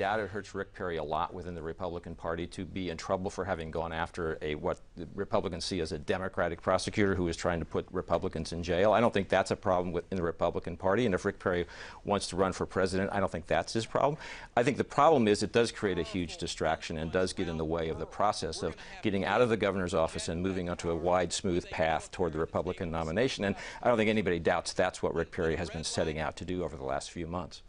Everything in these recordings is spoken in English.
doubt it hurts Rick Perry a lot within the Republican Party to be in trouble for having gone after what the Republicans see as a Democratic prosecutor who is trying to put Republicans in jail. I don't think that's a problem in the Republican Party, and if Rick Perry wants to run for president, I don't think that's his problem. I think the problem is it does create a huge distraction and does get in the way of the process of getting out of the governor's office and moving onto a wide, smooth path toward the Republican nomination. And I don't think anybody doubts that's what Rick Perry has been setting out to do over the last few months.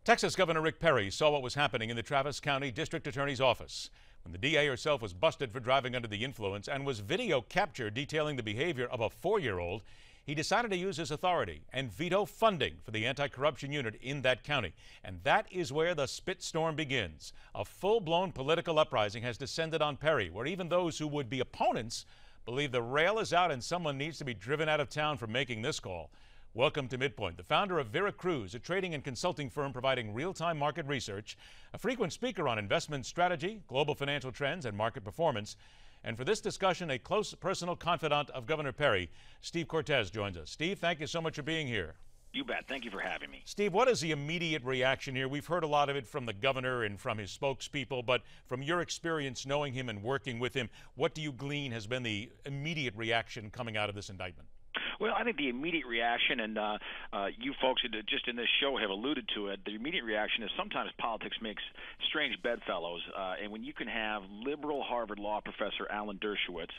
Texas Governor Rick Perry saw what was happening in the Travis County District Attorney's office when the DA herself was busted for driving under the influence and was video captured detailing the behavior of a 4-year-old. He decided to use his authority and veto funding for the anti-corruption unit in that county. And that is where the spitstorm begins. A full-blown political uprising has descended on Perry, where even those who would be opponents believe the rail is out and someone needs to be driven out of town for making this call. Welcome to MidPoint, the founder of Veracruz, a trading and consulting firm providing real-time market research, a frequent speaker on investment strategy, global financial trends, and market performance. And for this discussion, a close personal confidant of Governor Perry, Steve Cortes, joins us. Steve, thank you so much for being here. You bet. Thank you for having me. Steve, what is the immediate reaction here? We've heard a lot of it from the governor and from his spokespeople, but from your experience knowing him and working with him, what do you glean has been the immediate reaction coming out of this indictment? Well, I think the immediate reaction, and you folks just in this show have alluded to it, the immediate reaction is sometimes politics makes strange bedfellows. And when you can have liberal Harvard law professor Alan Dershowitz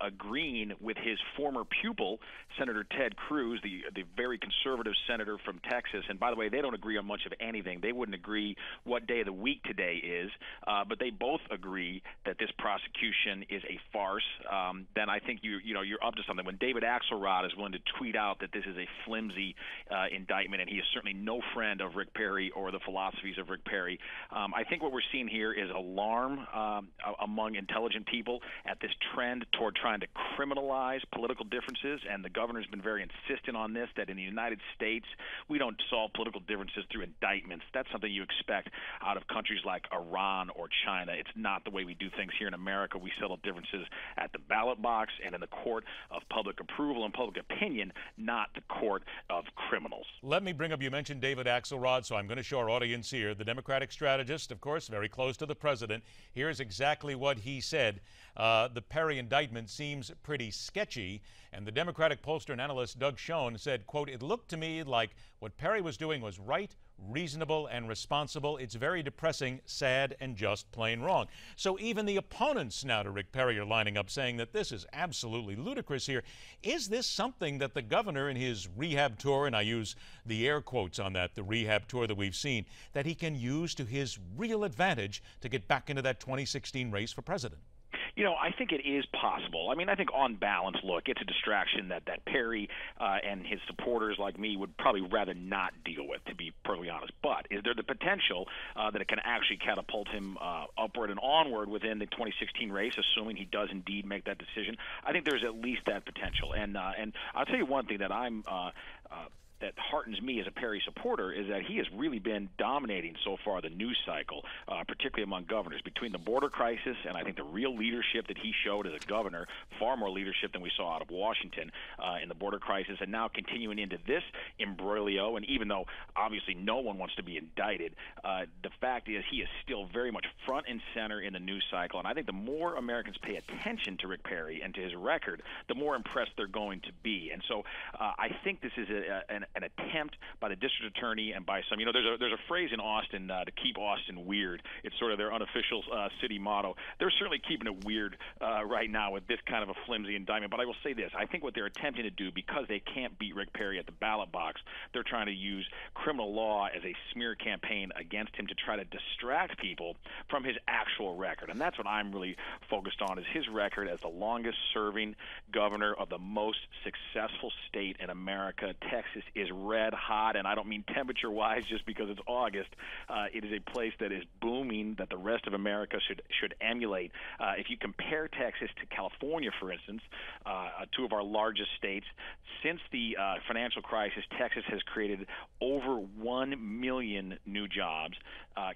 agreeing with his former pupil, Senator Ted Cruz, the very conservative senator from Texas, and by the way, they don't agree on much of anything. They wouldn't agree what day of the week today is, but they both agree that this prosecution is a farce. Then I think you're up to something. When David Axelrod is willing to tweet out that this is a flimsy indictment, and he is certainly no friend of Rick Perry or the philosophies of Rick Perry. I think what we're seeing here is alarm among intelligent people at this trend toward trying to criminalize political differences, and the governor's been very insistent on this, that in the United States we don't solve political differences through indictments. That's something you expect out of countries like Iran or China. It's not the way we do things here in America. We settle differences at the ballot box and in the court of public approval and public opinion, not the court of criminals. Let me bring up, you mentioned David Axelrod, so I'm going to show our audience here, the Democratic strategist, of course, very close to the president. Here's exactly what he said. The Perry indictment seems pretty sketchy, and the Democratic pollster and analyst Doug Schoen said, quote, "It looked to me like what Perry was doing was right, reasonable, and responsible. It's very depressing, sad, and just plain wrong." So even the opponents now to Rick Perry are lining up saying that this is absolutely ludicrous here. Is this something that the governor in his rehab tour, and I use the air quotes on that, the rehab tour that we've seen, that he can use to his real advantage to get back into that 2016 race for president? You know, I think it is possible. I mean, I think on balance, look, it's a distraction that Perry and his supporters like me would probably rather not deal with, to be perfectly honest. But is there the potential that it can actually catapult him upward and onward within the 2016 race, assuming he does indeed make that decision? I think there's at least that potential. And I'll tell you one thing that that heartens me as a Perry supporter is that he has really been dominating so far the news cycle, particularly among governors. Between the border crisis and I think the real leadership that he showed as a governor, far more leadership than we saw out of Washington in the border crisis, and now continuing into this imbroglio, and even though obviously no one wants to be indicted, the fact is he is still very much front and center in the news cycle. And I think the more Americans pay attention to Rick Perry and to his record, the more impressed they're going to be. And so I think this is an attempt by the district attorney and by some, there's a phrase in Austin to keep Austin weird. It's sort of their unofficial city motto. They're certainly keeping it weird right now with this kind of a flimsy indictment. But I will say this. I think what they're attempting to do, because they can't beat Rick Perry at the ballot box, they're trying to use criminal law as a smear campaign against him to try to distract people from his actual record. And that's what I'm really focused on, is his record as the longest serving governor of the most successful state in America. Texas is red hot, and I don't mean temperature-wise just because it's August. It is a place that is booming that the rest of America should emulate. If you compare Texas to California, for instance, two of our largest states, since the financial crisis, Texas has created over 1 million new jobs.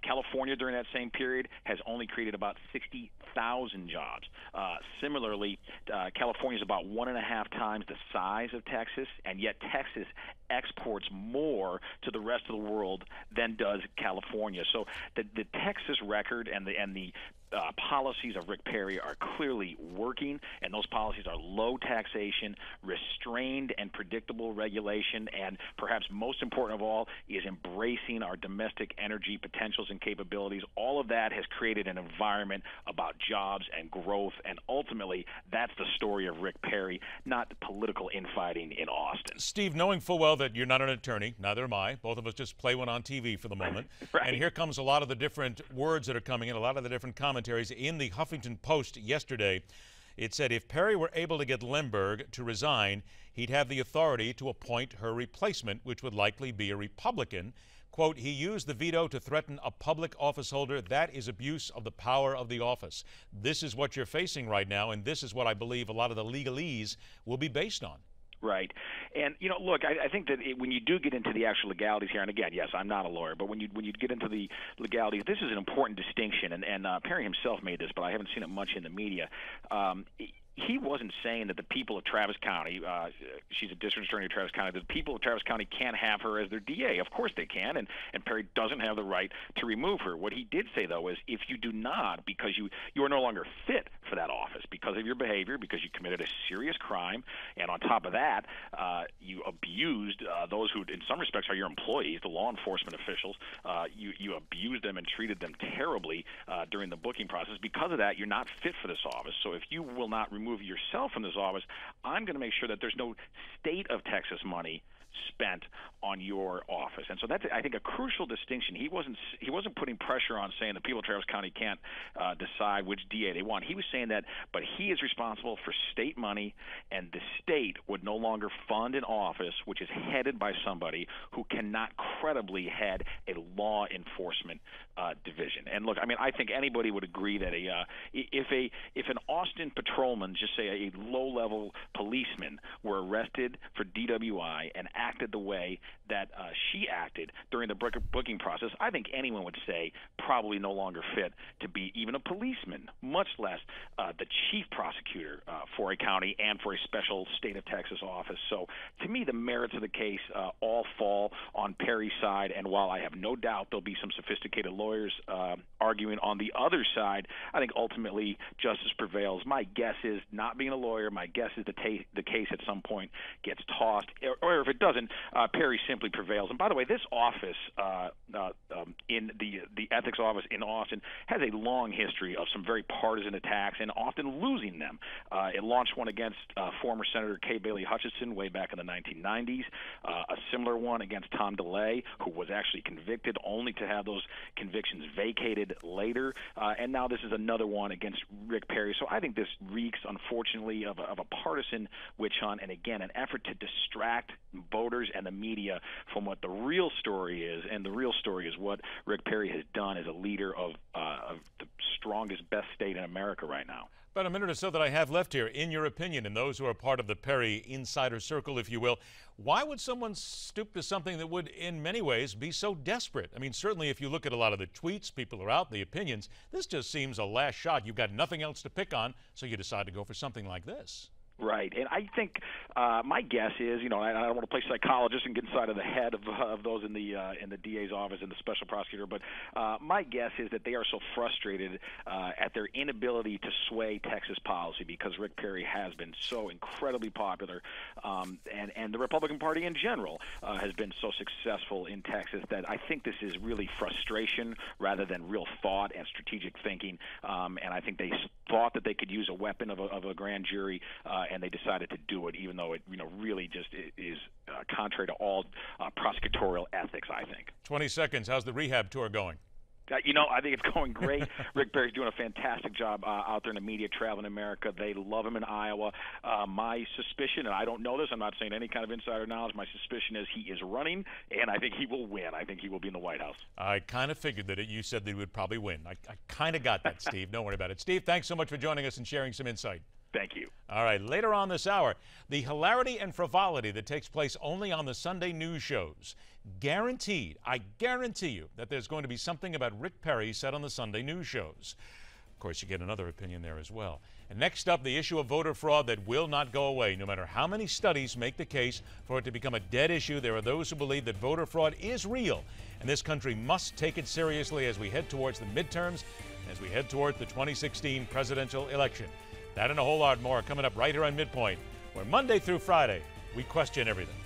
California, during that same period, has only created about 60,000 jobs. Similarly, California is about 1.5 times the size of Texas, and yet Texas exports more to the rest of the world than does California. So the Texas record and the policies of Rick Perry are clearly working, and those policies are low taxation, restrained and predictable regulation, and perhaps most important of all is embracing our domestic energy potentials and capabilities. All of that has created an environment about jobs and growth, and ultimately that's the story of Rick Perry, not political infighting in Austin. Steve, knowing full well that you're not an attorney, neither am I. Both of us just play one on TV for the moment. Right. And here comes a lot of the different words that are coming in, a lot of the different commentaries. In the Huffington Post yesterday, it said if Perry were able to get Lemberg to resign, he'd have the authority to appoint her replacement, which would likely be a Republican. Quote, he used the veto to threaten a public office holder. That is abuse of the power of the office. This is what you're facing right now, and this is what I believe a lot of the legalese will be based on. Right. And, look, I think that when you do get into the actual legalities here, and again, yes, I'm not a lawyer, but when you get into the legalities, this is an important distinction, and Perry himself made this, but I haven't seen it much in the media. He wasn't saying that the people of Travis County, she's a district attorney of Travis County, the people of Travis County can't have her as their DA. Of course they can, and Perry doesn't have the right to remove her. What he did say, though, is if you do not, because you are no longer fit for that office because of your behavior, because you committed a serious crime, and on top of that, you abused those who, in some respects, are your employees, the law enforcement officials. You abused them and treated them terribly during the booking process. Because of that, you're not fit for this office. So if you will not remove yourself from this office, I'm going to make sure that there's no state of Texas money spent on your office. And so that's, I think, a crucial distinction. He wasn't putting pressure on saying the people of Travis County can't decide which DA they want. He was saying that, but he is responsible for state money, and the state would no longer fund an office which is headed by somebody who cannot credibly head a law enforcement division. And look, I mean, I think anybody would agree that if an Austin patrolman, just say a low-level policeman, were arrested for DWI and acted the way that she acted during the booking process, I think anyone would say probably no longer fit to be even a policeman, much less the chief prosecutor for a county and for a special state of Texas office. So to me, the merits of the case all fall on Perry's side, and while I have no doubt there'll be some sophisticated lawyers arguing on the other side, I think ultimately justice prevails. My guess is, not being a lawyer, my guess is the case at some point gets tossed, or if it doesn't, Perry simply prevails. And by the way, this office in the ethics office in Austin has a long history of some very partisan attacks and often losing them. It launched one against former Senator Kay Bailey Hutchinson way back in the 1990s, a similar one against Tom DeLay, who was actually convicted only to have those convictions vacated later, and now this is another one against Rick Perry. So I think this reeks, unfortunately, of a partisan witch hunt, and again, an effort to distract voters and the media from what the real story is, and the real story is what Rick Perry has done as a leader of the strongest, best state in America right now. About a minute or so that I have left here. In your opinion, and those who are part of the Perry insider circle, if you will, why would someone stoop to something that would, in many ways, be so desperate? I mean, certainly if you look at a lot of the tweets, people are out, the opinions, this just seems a last shot. You've got nothing else to pick on, so you decide to go for something like this. Right, and I think my guess is, I don't want to play psychologist and get inside of the head of those in the DA's office and the special prosecutor, but my guess is that they are so frustrated at their inability to sway Texas policy because Rick Perry has been so incredibly popular, and the Republican Party in general has been so successful in Texas that I think this is really frustration rather than real thought and strategic thinking, and I think they thought that they could use a weapon of a grand jury, and they decided to do it, even though it really just is contrary to all prosecutorial ethics, I think. 20 seconds. How's the rehab tour going? I think it's going great. Rick Perry's doing a fantastic job out there in the media, traveling America. They love him in Iowa. My suspicion, and I don't know this, I'm not saying any kind of insider knowledge, my suspicion is he is running, and I think he will win. I think he will be in the White House. I kind of figured that you said that he would probably win. I kind of got that, Steve. Don't worry about it. Steve, thanks so much for joining us and sharing some insight. Thank you. All right, later on this hour, the hilarity and frivolity that takes place only on the Sunday news shows. Guaranteed, I guarantee you that there's going to be something about Rick Perry said on the Sunday news shows. course, you get another opinion there as well. And next up, the issue of voter fraud that will not go away. No matter how many studies make the case for it to become a dead issue, there are those who believe that voter fraud is real, and this country must take it seriously as we head towards the midterms, as we head towards the 2016 presidential election. That and a whole lot more coming up right here on MidPoint, where Monday through Friday, we question everything.